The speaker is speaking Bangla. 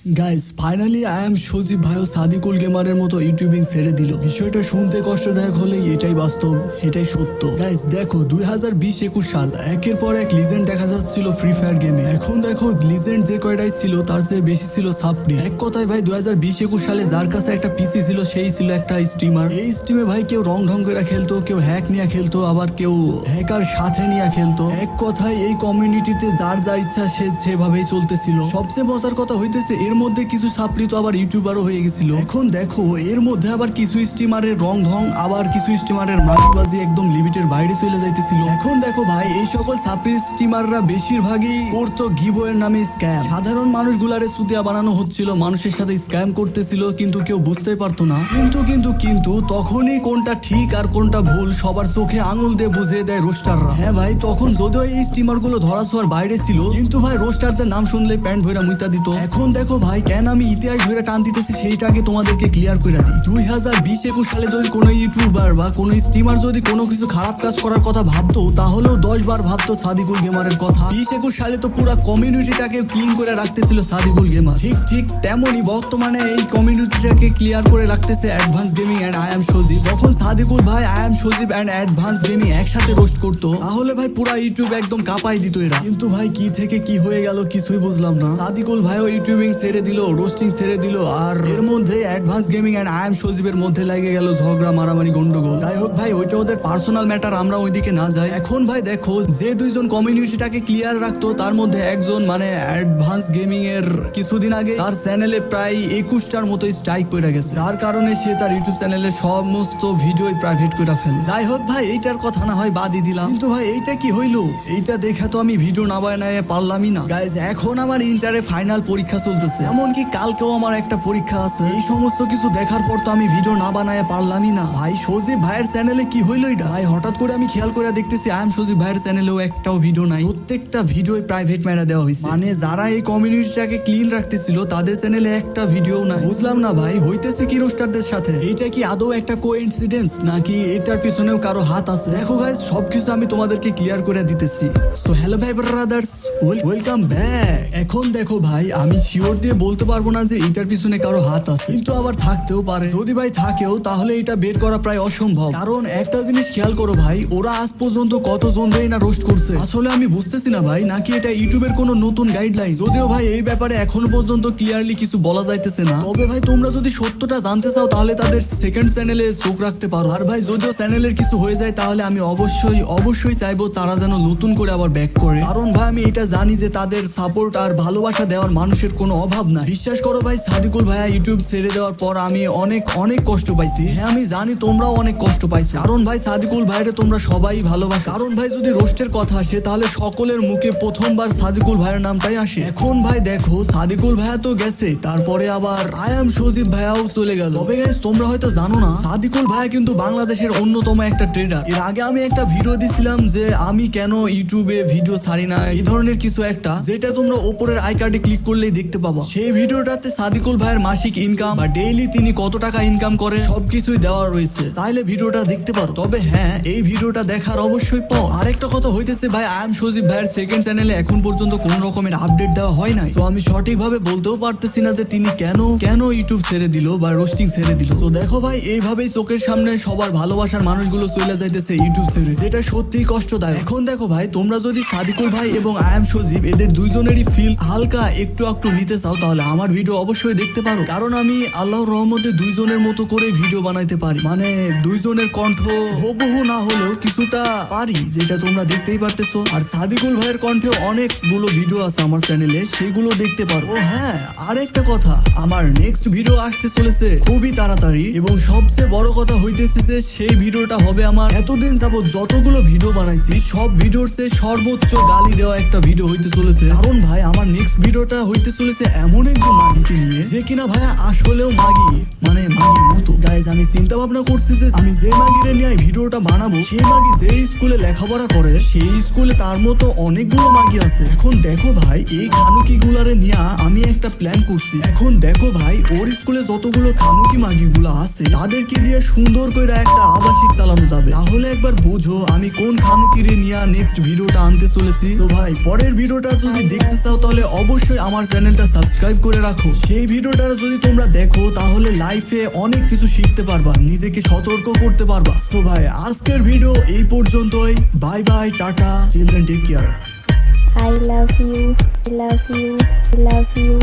গাইস ফাইনালি আই এম সজীব ভাইও সাদিকুল গেমারের মতো ইউটিউবিং ছেড়ে দিল। বিষয়টা শুনতে কষ্টদায়ক হলেই এটাই বাস্তব, এটাই সত্য। গাইস দেখো 2020-21 সাল একের পর এক লিজেন্ড দেখা যাচ্ছিল ফ্রি ফায়ার গেমে। এখন দেখো লিজেন্ড যে কয়টাই ছিল তার চেয়ে বেশি ছিল সাপ্রি। এক কথায় ভাই 2020-21 সালে যার কাছে একটা পিসি ছিল সেই ছিল একটা স্ট্রিমার। এই স্ট্রিমে ভাই কেউ রং ঢং করে খেলতো, কেউ হ্যাক নিয়ে খেলতো, আবার কেউ হ্যাকার সাথে নিয়ে খেলতো। এক কথায় এই কমিউনিটিতে যার যা ইচ্ছা সে সেভাবেই চলতেছিল। সবচেয়ে মজার কথা হইতেছে এর মধ্যে কিছু সাপ্রি তো আবার ইউটিউবারও হয়ে গেছিল। এখন দেখো এর মধ্যে আবার কিছু স্ট্রিমারের রং ঢং, আবার কিছু স্ট্রিমারের মাগিবাজি একদম লিমিটের বাইরে চলে যাইতেছিল। এখন দেখো ভাই এই সকল সাপ্রি স্ট্রিমাররা বেশিরভাগই করতো গিভওয়ের নামে স্ক্যাম। সাধারণ মানুষগুলারে সুতিয়া বানানো হচ্ছিল, মানুষের সাথে স্ক্যাম করতেছিল, কিন্তু কেউ বুঝতেই পারতো না। কিন্তু তখনই কোনটা ঠিক আর কোনটা ভুল সবার চোখে আঙুল দিয়ে বুঝিয়ে দেয় রোস্টাররা। হ্যাঁ ভাই, তখন যদিও এই স্ট্রিমার গুলো ধরা ছোঁয়ার বাইরে ছিল, কিন্তু ভাই রোস্টারদের নাম শুনলে প্যান্ট ভইরা মুইতা দিত। এখন দেখো ভাই কেন আমি ইতিহাস ধরে টান দিতেছি সেইটা আগে তোমাদেরকে ক্লিয়ার করে দিই। 2020-21 সালে যদি কোনো ইউটিউবার বা কোনো স্ট্রিমার যদি কোনো কিছু খারাপ কাজ করার কথা ভাবতো, তাহলেও 10 বার ভাবতো সাদিকুল গেমারের কথা। 20-21 সালে তো পুরো কমিউনিটিটাকে ক্লিন করে রাখতেছিল সাদিকুল গেমার। ঠিক তেমনই বর্তমানে এই কমিউনিটিটাকে ক্লিয়ার করে রাখতেছে advance gaming and I am Sajib. যখন সাদিকুল ভাই I am Sajib and advance gaming একসাথে রোস্ট করতো, তাহলে ভাই পুরো ইউটিউব একদম কাঁপাই দিত এরা। কিন্তু ভাই কি থেকে কি হয়ে গেল কিছুই বুঝলাম না। সাদিকুল ভাইও ইউটিউবিং ছেড়ে দিল, রোস্টিং ছেড়ে দিল, আর এর মধ্যে অ্যাডভান্স গেমিং এন্ড আই এম সজীবের মধ্যে লাগে গেল ঝগড়া, মারামারি, গন্ডগোল। যাই হোক ভাই, ওইটা ওদের পার্সোনাল ম্যাটার, আমরা ওইদিকে না যাই। এখন ভাই দেখো যে দুইজন কমিউনিটিটাকে ক্লিয়ার রাখতো তার মধ্যে একজন মানে অ্যাডভান্স গেমিং এর কিছুদিন আগে তার চ্যানেলে প্রায় 21টার মতো স্ট্রাইক পড়ে গেছে, যার কারণে সে তার ইউটিউব চ্যানেলে সমস্ত ভিডিও প্রাইভেট করে ফেলে। যাই হোক ভাই, এইটার কথা না হয় বাদই দিলাম, কিন্তু ভাই এইটা কি হইলো? এইটা দেখে তো আমি ভিডিও না বানায় পারলামই না। গাইজ এখন আমার ইন্টারে ফাইনাল পরীক্ষা চলতেছে, এমনকি কালকেও আমার একটা পরীক্ষা আছে। এই সমস্ত কিছু দেখার পর তো আমি ভিডিও না বানায় পারলামই না। ভাই সজীব ভাইয়ের চ্যানেলে কি হইলো এটা? ভাই হঠাৎ করে আমি খেয়াল করে দেখতেছি আই এম সজীব ভাইয়ের চ্যানেলেও একটাও ভিডিও নাই, প্রত্যেকটা ভিডিও প্রাইভেট মেরা দেওয়া হয়েছে। মানে যারা এই কমিউনিটিটাকে ক্লিন রাখতেছিল তাদের চ্যানেলে একটা ভিডিও নাই। বুঝলাম না ভাই হইতেছে কি রোস্টারদের সাথে? এইটা কি আদৌ একটা কোইন্সিডেন্স নাকি এটার পিছনেও কারো হাত আছে? দেখো গাইস সবকিছু আমি তোমাদেরকে ক্লিয়ার করে দিতেছি। সো হ্যালো ভাই ব্রাদার্স, ওয়েলকাম ব্যাক। এখন দেখো ভাই আমি শিওর দিয়ে বলতে পারবো না যে এটার পিছনে কারো হাত আছে, কিন্তু আবার থাকতেও পারে। যদি ভাই থাকেও তাহলে এটা বের করা প্রায় অসম্ভব। কারণ একটা জিনিস খেয়াল করো ভাই, ওরা আজ পর্যন্ত কতজনই না রোস্ট করছে। আসলে আমি বুঝতেছি না ভাই, নাকি এটা ইউটিউবের কোনো নতুন গাইডলাইন। যদিও ভাই এই ব্যাপারে এখনো পর্যন্ত ক্লিয়ারলি কিছু বলা যাইতেছে না। তবে ভাই তোমরা যদি সত্যটা জানতে চাও তাহলে তাদের সেকেন্ড চ্যানেলে চোখ রাখতে পারো। আর ভাই যদিও চ্যানেলের কিছু হয়ে যায় তাহলে আমি অবশ্যই চাইবো তারা যেন নতুন করে আবার ব্যাক করে। কারণ ভাই আমি এটা জানি যে তাদের সাপোর্ট আর ভালোবাসা দেওয়ার মানুষের কোনো অভাব নাই। বিশ্বাস করো ভাই, সাদিকুল ভাইয়া ইউটিউব ছেড়ে দেওয়ার পর আমি অনেক কষ্ট পাইছি। হ্যাঁ আমি জানি তোমরাও অনেক কষ্ট পাইছো, কারণ ভাই সাদিকুল ভাইরে তোমরা সবাই ভালোবাসো। কারণ ভাই যদি রোস্টের কথা আসে তাহলে সকলের মুখে প্রথমবার সাদিকুল ভাইয়ের নামটাই আসে। এখন ভাই দেখো সাদিকুল ভাইয়া তো গেছে, তারপরে আবার আই এম সজীব ভাইয়াও চলে গেল। তবে গাইস তোমরা হয়তো জানো না, সাদিকুল ভাইয়া কিন্তু বাংলাদেশের অন্যতম একটা ট্রেডার। এর আগে আমি একটা ভিডিও দিছিলাম যে আমি কেন ইউটিউবে ভিডিও ছাড়ি না, এই ধরনের কিছু একটা, যেটা তোমরা উপরের আই কার্ডে ক্লিক করলেই দেখতে পাবো। সেই ভিডিওটাতে সাদিকুল ভাইয়ের মাসিক ইনকাম বা ডেইলি তিনি কত টাকা ইনকাম করে সবকিছুই দেওয়া রয়েছে, চাইলে ভিডিওটা দেখতে পারো। তবে হ্যাঁ এই ভিডিওটা দেখার অবশ্যই পাও। আরেকটা কথা হইতেছে ভাই, আই এম সজীব ভাইয়ের সেকেন্ড চ্যানেলে এখন পর্যন্ত কোন রকমের আপডেট দেওয়া হয় নাই। তো আমি সঠিকভাবে বলতেও পারতেছি না যে তিনি কেন ইউটিউব ছেড়ে দিল বা রোস্টিং ছেড়ে দিল। তো দেখো ভাই এইভাবেই চোখের সামনে সবার ভালোবাসার মানুষগুলো চলে যাইতেছে ইউটিউব ছেড়ে, যেটা সত্যিই কষ্টদায়ক। এখন দেখো ভাই তোমরা যদি সাদিকুল ভাই এবং আই এম সজীব এদের দুইজনেরই ফিল হালকা একটু নিতে চাও তাহলে আমার ভিডিও অবশ্যই দেখতে পারো। কারণ আমি আল্লাহর রহমতে দুইজনের মতো করে ভিডিও বানাইতে পারি, মানে দুইজনের কণ্ঠ হুবহু না হলেও কিছুটা পারি, যেটা তোমরা দেখতেই পারতেছো। আর সাদিকুল ভাইয়ের কণ্ঠে অনেকগুলো ভিডিও আছে আমার চ্যানেলে, সেগুলো দেখতে পারো। ও হ্যাঁ আরেকটা কথা, আমার নেক্সট ভিডিও আসতে চলেছে খুবই তাড়াতাড়ি, এবং সবচেয়ে বড় কথা হইতেছে যে সেই ভিডিওটা হবে আমার এতদিন যাবত যতগুলো ভিডিও বানাইছি সব ভিডিওর চেয়ে সর্বোচ্চ গালি দেওয়া একটা ভিডিও হইতে চলেছে। কারণ ভাই আমার নেক্সট ভিডিওটা হইতে চলেছে এমন একজন মাগিকে নিয়ে, যে কিনা ভাইয়া আসলেও মাগি, মানে মাগির মতো। গাইজ আমি চিন্তা ভাবনা করছি যে আমি যে মাগিরে নিয়ে ভিডিওটা বানাবো, সেই মাগি যে স্কুলে লেখাপড়া করে সেই স্কুলে তার মতো অনেকগুলো মাগি আছে। এখন দেখো ভাই এই খানুকি গুলারে নিয়ে আমি একটা প্ল্যান করছি। এখন দেখো ভাই ওর স্কুলে যতগুলো খানুকি মাগি গুলা আছে তাদেরকে দিয়ে সুন্দর করে একটা আবাসিক চালানো যাবে। তাহলে একবার বুঝো আমি কোন খানুকিরে নিয়ে নেক্সট ভিডিওটা আনতে চলেছি। তো ভাই পরের ভিডিওটা যদি দেখতে চাও তাহলে অবশ্যই আমার চ্যানেলটা সাবস্ক্রাইব সাবস্ক্রাইব করে রাখো। সেই ভিডিওটা যদি তোমরা দেখো তাহলে লাইফে অনেক কিছু শিখতে পারবা, নিজেকে সতর্ক করতে পারবা। সো ভাই আজকের ভিডিও এই পর্যন্তই। Bye bye, tata, till then take care. I love you, I love you, I love you.